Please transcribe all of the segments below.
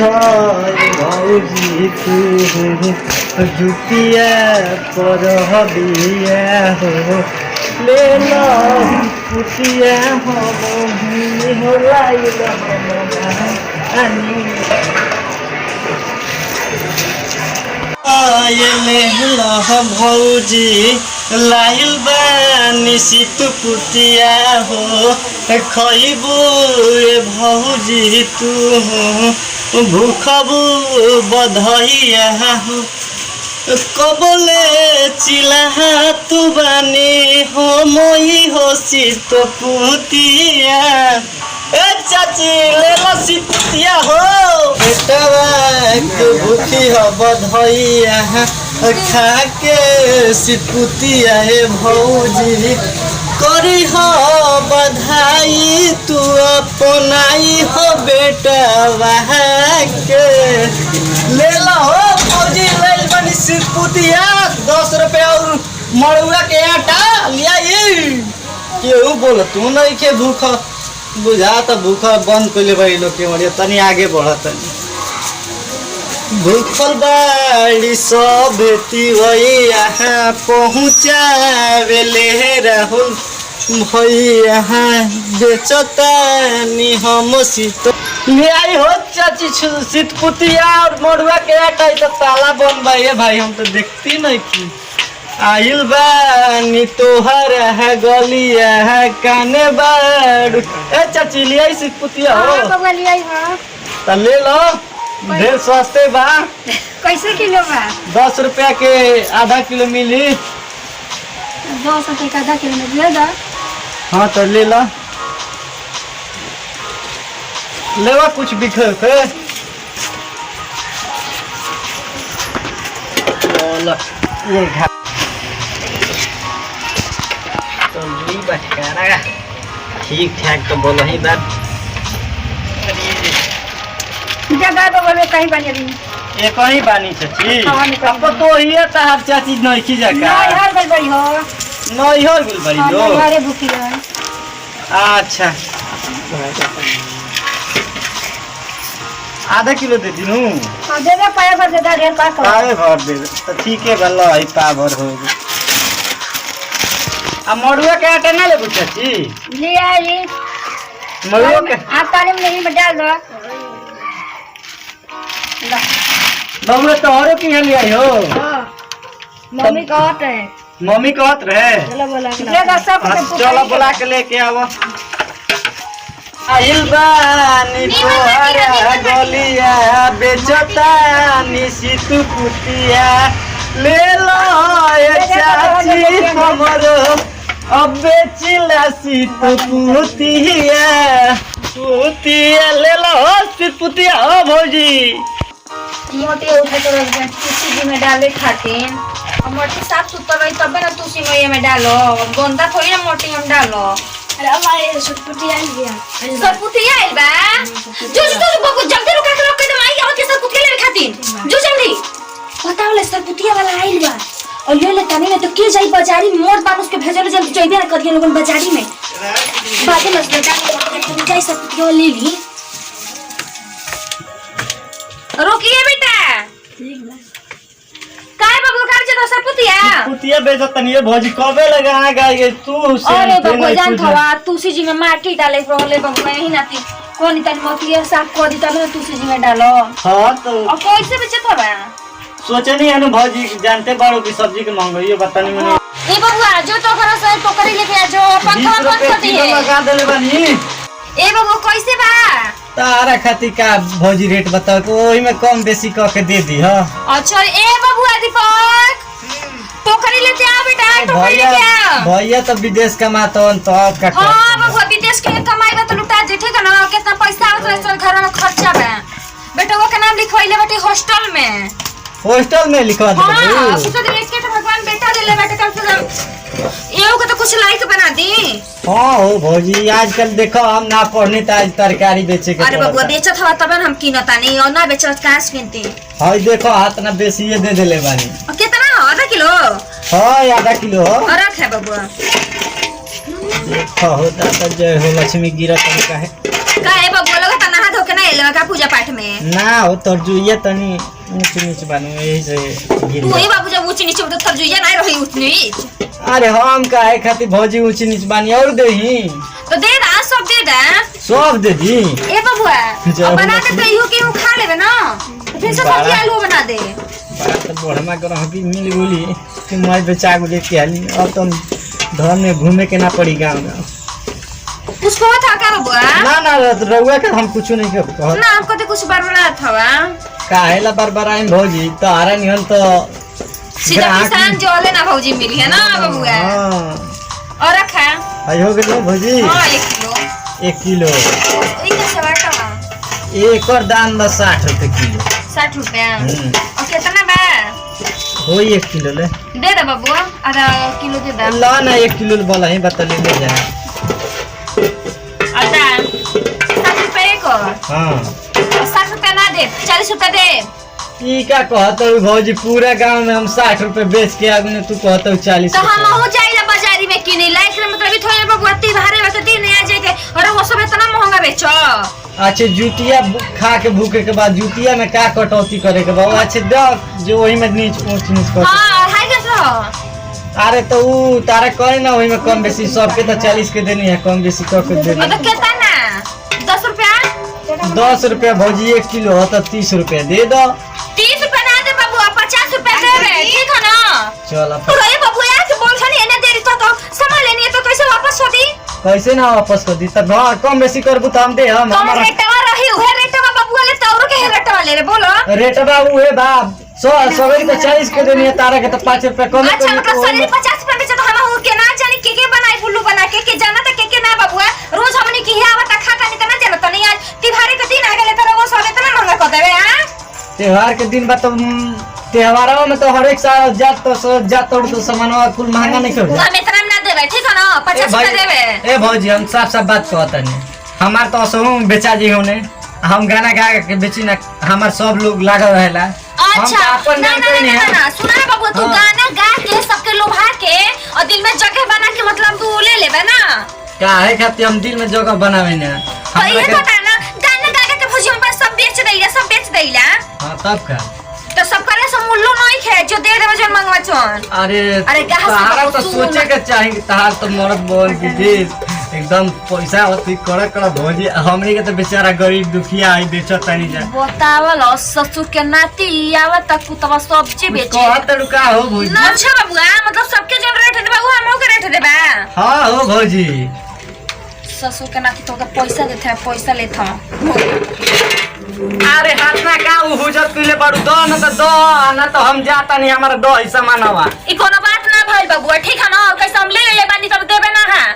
भौजी तू जुतिया पर हबिया हो ले लो पुतिया हो लाइल भौजी लाइल बानी सीत पुतिया हो खइबू भौजी तू भूखबू बधैया हो कबले चिला तू बानी हो मोही हो सीत पुतिया चाची ले लो सीतिया हो बेटा भूखी हो बधैया खा के सिपुतिया हे भौजी करी हो बधाई तू अपनाई हो बेटा के ले लो हो भौजी ले बनी सिपुतिया 10 रुपया और मड़ुआ के आटा लिया केहू बोल तू नहीं के भूख बुझा तो भूख बंद कर ले भाई लोग के मरिया तनी आगे बढ़ तनी भूखल बाड़ी सब भैया पहुँचावेले राहुल भैया बेचतानी हम सीत ले आई हो चाची सीतपुतिया और मड़ुआ के आटा तो ताला बन भाई हम तो देखती नहीं की आइल बानी तोहर है गलिया है काने बाड़ू चाची ले आई सीतपुतिया हो ले लो ढेर सस्ते बा कैसे किलो बा 10 रुपया के आधा किलो मिली 10 रुपये का आधा किलो में ले दा हाँ तो ले लो लेवा कुछ बिखर थे ये तो ठीक ठाक तो बोलो ही बात जगह तो बोले कहीं बने रही ये कहीं बानी चाची अब तो ये तो हर चाची नहीं की जगह नहीं हर गल बड़ी हो नहीं हो गल बड़ी हो अरे भूखी रहे अच्छा आधा किलो दे दिनु हां दे दे पाया भर दे दे ढेर पा पाए भर दे तो ठीक है भला है पा भर हो आ मड़ुआ के आटा ना ले चाची ले आई मड़ुआ के आटा में नहीं में डाल दो बबुआ तोहरो की ले आई हो मम्मी कहत है मम्मी कहत रहे चलो बोला ले दा सब चलो बुला के लेके आवो आइल बानी तोहरा गलिया बेचतानी सीतू पुतिया ले लो ए चाची हमरो अब बेचिला सीतू पुतिया ले लो सीतू पुतिया हो भौजी मोटी उठे तो तुलसी जी में डाले खातिर और मोटी साफ सुथरा रही तबे ना तुलसी में डालो गंदा थोड़ी ना मोटी हम डालो अरे हमारे सतपुतिया आइल गया सतपुतिया आइल बा जो बबू जल्दी रुका के रोक दे माई आवत सतपुतिया ले खातिर जो जल्दी बताओ ले सतपुतिया वाला आइल बा और ले तनी में तो के जाई बाजारी मोर बानुस के भेजले जल्दी जइबे ना करिए लोगन बाजारी में बाजे मत डाल जाई सतपुतिया ले ली रोकिए बेटा काय बाबू काम से दोसर पुतिया बेचत तनी भौजी कबे लगा गए तू से अरे बाबू जान थवा तुलसी जी में माटी डाले रहले बाबू मैं ही नाती कोनी तन मोतिया साफ कर दी तब तुलसी जी में डालो हां तो और कैसे बेचत हवा सोचे नहीं है भौजी जानते बाड़ो की सब्जी के महंगाई बतानी मैंने ए बाबू जो तो घर से टोकरी लेके आ जो पंखा बंद कर दी है लगा देले बानी ए बाबू कैसे बा तारा खाती का भौजी रेट बताओ तो ओही में कम बेसी क के दे दी हां अच्छा ए बाबू दीपक टोकरी लेते आ बेटा टोकरी लेके आ भैया तो विदेश कमाता हन तो का हां बाबू विदेश के कमाई तो लुटा दे ठीक है ना कितना पैसा आवत है घर में खर्चा बा बेटा वो का नाम लिखवाइले बेटे हॉस्टल में लिखवा दे हां सुतो दे के तो भगवान बेटा दे ले बेटा कम से कम एओ को तो कुछ लाइक बना दी हां हो भौजी आजकल देखो हम ना पढ़ने त आज तरकारी बेचे के अरे बाबू बेचत हवा तब हम कीनता नहीं और ना बेचत कास कीनती हां देखो हाथ ना बेसी दे देले बानी कितना आधा किलो हां आधा किलो हो और रख है बाबू देखो होता तो जय हो लक्ष्मी गिरा तरीका है का है बाबू लगा ता नहा धो के ना ले लेवा का पूजा पाठ में ना हो तरजुइया तनी ऊंच नीच बानू यही से गिर तू ही बाबू जब ऊंच नीचे तो तरजुइया नहीं रही ऊंच नीच। अरे हम काहे खातिर भौजी ऊंच नीच बानी और देही तो दे दा सब दे दा सब दे दी ए बबुआ अब बना दे तो इहो के खा लेबे ना तो फिर से सब्जी आलू बना दे बात बढ़मा कर कि मिल गोली कि मैं बेचा को लेके आली और तुम घर में घूमे के ना पड़ी गाँव में उसको था का बबुआ ना रउआ के हम कुछ नहीं कहत ना हमको तो कुछ बरबरा था काहेला बरबराई भौजी तो आरा निहन तो सीधा किसान जोले ना भौजी मिली है ना बबुआ और रखा आई हो गेलो भौजी हां 1 किलो इतना सवा का एक और दाम बस 60 रुपए किलो 60 रुपया और कितना बा हो 1 किलो ले दे दे बबुआ आधा किलो दे दे ला ना 1 किलो बोला ही बता ले जा आधा 60 रुपए को हां 60 रुपया ना दे 40 रुपया दे ई का कहत हो भौजी पूरा गांव में हम 60 रुपए बेच के आगने तू कहत हो 40 तो हम हो जाइला बाजारी में किनी लाइक मतलब भी थोड़े बबुआ ती भारे बता दिन आ जाए और वो सब इतना महंगा बेचो अच्छा जूतिया खा के भूखे के बाद जूतिया में का कटौती करे के बाद अच्छे दे जो वही में नीच पहुंच नीच कर हां हाय कैसे अरे तो ऊ तारा कहे ना वही में कम बेसी सबके तो 40 के देनी है कम बेसी कर के देनी तो कितना 10 रुपया 10 रुपया भौजी 1 किलो हो तो 30 रुपया दे दो 30 रुपया ना दे बबुआ 50 रुपया दे ठीक है ना चल अब तो ये बबुआ के बोल छनी एने देरी तो सामान लेनी है तो कैसे वापस होती कैसे ना वापस कर दी तब कम बेसी करबू तो हम दे हम कम रेटवा रही उहे रेटवा बबुआ ले तौरो के रेटवा ले रे बोलो रेटवा उहे बाप सवेरी तो 40 के देनी है तारा के तो 5 रुपया कम अच्छा मतलब सवेरे 50 रुपया बेचे तो हम हो के ना जानी के बनाई बुल्लू बना के जाना त के ना बबुआ रोज हमनी की आवत खा खा नहीं तना जाना त नहीं आज तिहारी के दिन आ गेले त वो सब इतना महंगा कर देबे हां त्योहार के दिन बा तो त्योहारों में तो हर एक साल जात तोड़ तो सामानवा कुल महंगा नहीं कर हम इतना ना देबे ठीक है ना 50 रुपया देबे ए भौजी हम साफ बात कहता नहीं हमार तो असहु बेचा जी होने हम गाना गा के बेची ना हमार सब लोग लागल रहेला अच्छा ना सुना ना बाबू तू गाना गा के सबके लोभा के और दिल में जगह बना के मतलब तू ले लेबे ना काहे खातिर हम दिल में जगह बनावे ना तो ये पता ना गाना गा के भुजी हम सब बेच देइला हां तब का तो सब करे से मूल्य नहीं है जो दे देबे जो मंगवा चोन अरे तारा तो सोचे के चाहिए तार तो मरद बोल की चीज एकदम पैसा होती कड़ा भौजी हमनी के तो बेचारा गरीब दुखिया आई बेचत तनी जा बतावल ससुर के नाती आवत तक तब सब्जी बेचे कहत रुका हो भौजी ना अच्छा बाबूआ मतलब सबके जन रेट देबा वो हमो के रेट देबा हां हो भौजी ससुर के नाती तो पैसा देथे पैसा लेथा अरे हाथ ना का हुजत पीले बारू दो ना तो हम जाता नहीं हमारा दो हिस्सा मानवा ई कोनो बात ना भइल बाबूआ ठीक है ना कैसे हम ले बानी तब देबे ना है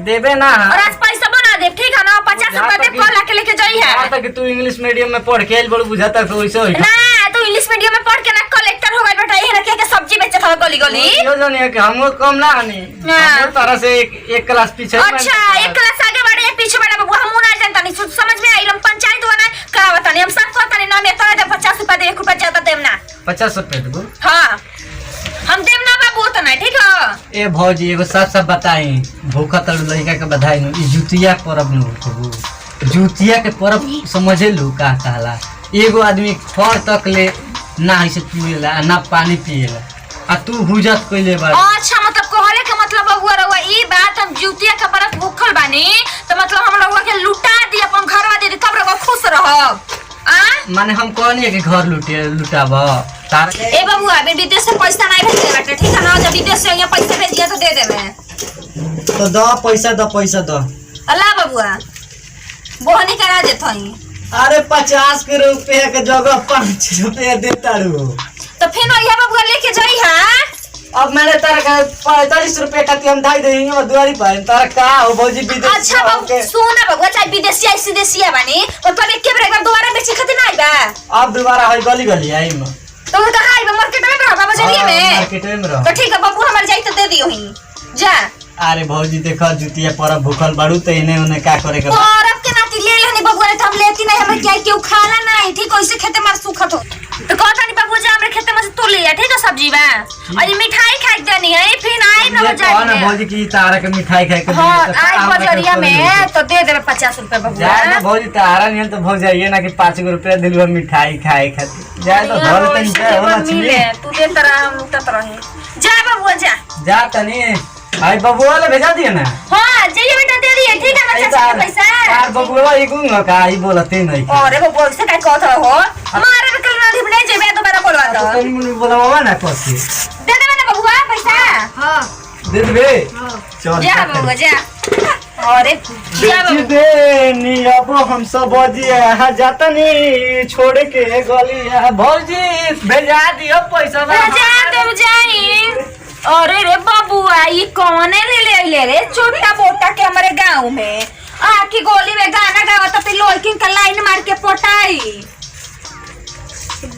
देबे ना और आज पैसा बना दे ठीक है ना 50 रुपया दे कॉल के लेके जाई है हां तक तू इंग्लिश मीडियम में पढ़ के आइल बड़ बुझाता तो वैसे होई ना तू इंग्लिश मीडियम में पढ़ के ना कलेक्टर हो गइल बेटा ये ना के सब्जी बेचे था गली गली यो जानी है कि हमको कम ना हनी हम तरह से एक क्लास पीछे अच्छा एक क्लास आगे बढ़े पीछे बढ़े बाबू हम ना जानता नहीं समझ में आइल हम पंचायत वाला का बता नहीं हम सब कहता नहीं ना मैं तो 50 रुपया दे 1 रुपया ज्यादा देम ना 50 रुपया देबो हां हम देम ना बाबू तो नहीं ठीक है ए भौजी एगो सब बताई भूखा तड़ लइका के बधाई नु ई जुतिया पर्व नु जुतिया के पर्व समझे लू का कहला एगो आदमी फर तक ले ना ऐसे पिएला ना पानी पिएला आ तू हुजत कइले बा अच्छा मतलब कहले के मतलब बबुआ रहुआ ई बात हम जुतिया के पर्व भूखल बानी तो मतलब हम रहुआ के लुटा दी अपन घरवा दे तब रहुआ खुश रहब आ माने हम कहनी कि घर लुटाब तार ए बाबू अबे विदेश से पैसा नहीं भेजे बाटे ठीक है ना जब विदेश से यहाँ पैसा भेज दिया तो दे देबे तो दो पैसा दो अल्लाह बाबूआ बोहनी करा देत हई अरे 50 के रुपया के जगह 5 रुपया देता रू तो फिर ये बाबूआ लेके जाई हां अब मैंने तारा का 45 रुपया का हम ढाई देंगे और दुआरी पर तारा का हो भौजी विदेश अच्छा बाबू सुन बाबूआ चाहे विदेशी आई विदेशिया बानी तो तब एक बेर दोबारा बेचे खातिर नहीं बा अब दोबारा है गली आई में तो कहां आई मार्केट में रह बाबा जरिए में मार्केट में रह तो ठीक है बाबू हमार जाई तो दे दियो ही जा अरे भौजी देखो जुतिया पर भूखल बाड़ू तो इने उने का करे के और अब के नाती ले लेनी बाबूआ ने हम लेती नहीं हमें क्या क्यों खाना नहीं ठीक कैसे खेते मार सुखत हो तो कहता नहीं बाबू जा हमरे खेते में से तोड़ लिया ठीक है सब्जी बा और ये मिठाई खाई देनी है फिर दिन आई ना ये कहो ना बजारिया भौजी की तारा के मिठाई खाए के हाँ दिन तो आई काम बजरिया करके में तो दे देवे 50 रुपए बबुआ जाए तो भौजी तारा नहीं तो भौज जाइए ना कि 5 रुपया दिलवा मिठाई खाए खातिर जाए तो घर तन जाए हो मछली तू दे तरह हम लुटत रहे जा बबुआ जा जा तनी भाई बबुआ वाले भेजा दिए ना हाँ जाइए बेटा दे दिए ठीक है ना चाचा के पैसा यार बबुआ इगुंगा का ही बोलते नहीं अरे बबुआ से काय कहत हो मारे में कल रात में जेबे दोबारा बोलवा दो तो तुम बोलवा ना कसी दे देबे ना बबुआ पैसा हां दे देबे चल जा बबुआ जा अरे जा बेच बबुआ दे नी अब हम सब बजिया जातनी छोड़ के गलिया भौजी भेजा दियो पैसा जा तुम जाई अरे रे बबुआ ये कौने ले आइले रे छोटा मोटा के हमारे गांव में आकी गोली में गाना गावत त लड़किन का लाइन मार के पटाई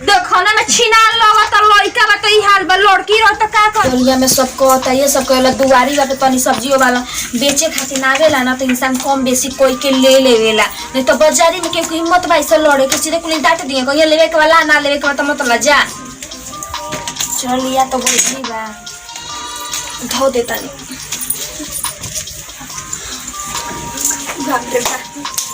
देखो ना छिनाल लगत लड़का बा तो ई हाल बा लड़की रह त का कर टोलिया में सब कहता ये सब कहला दुआरी बाटे तनी सब्जियों वाला बेचे खातिर आवेला ना तो इंसान कम बेसी कोई के ले लेवेला नहीं तो बाजारी में के हिम्मत भाई से लड़े के सीधे कुली डांट दिए कहिया लेवे के वाला ना लेवे के तो मतलब जा चलिया तो बोली बा धो देता नहीं बाप रे बाप